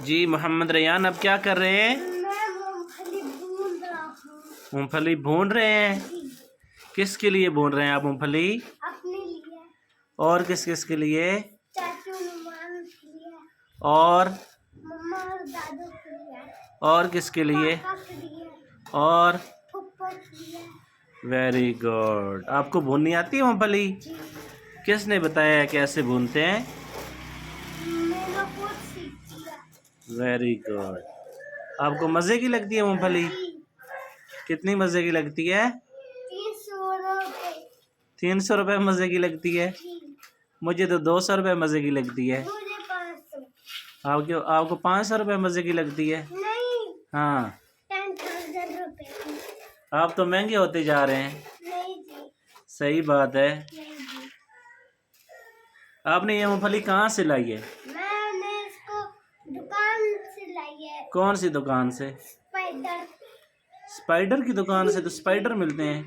जी मोहम्मद रैयान, अब क्या कर रहे हैं? मैं मूंगफली भून रहा हूँ। मूंगफली भून रहे हैं? जी, किसके लिए भून रहे हैं आप मूंगफली? अपने लिए, और किस किस के लिए? चाचू नुमान के लिए, और मम्मा और दादू के लिए, और किसके लिए? पापा के लिए, और फुप्पो के लिए। Very good. आपको भूननी आती है मूंगफली? जी, किसने बताया है कैसे भूनते हैं? मैंने खुद सीख लिया। Very good. आपको मज़े की लगती है मूंगफली? जी, कितनी मज़े की लगती है? 300 रुपए। 300 रुपये मज़े की लगती है? जी, मुझे तो 200 रुपये मज़े की लगती है। मुझे 500। आपको 500 रुपये मज़े की लगती है? नहीं, हाँ, 10,000 रुपए। आप तो महंगे होते जा रहे हैं। नहीं जी, सही बात है। नहीं जी, आपने ये मूंगफली कहाँ से लाई है? मैंने इसको दुकान से लाई है। कौन सी दुकान से? स्पाइडर। स्पाइडर की दुकान से? तो स्पाइडर मिलते हैं।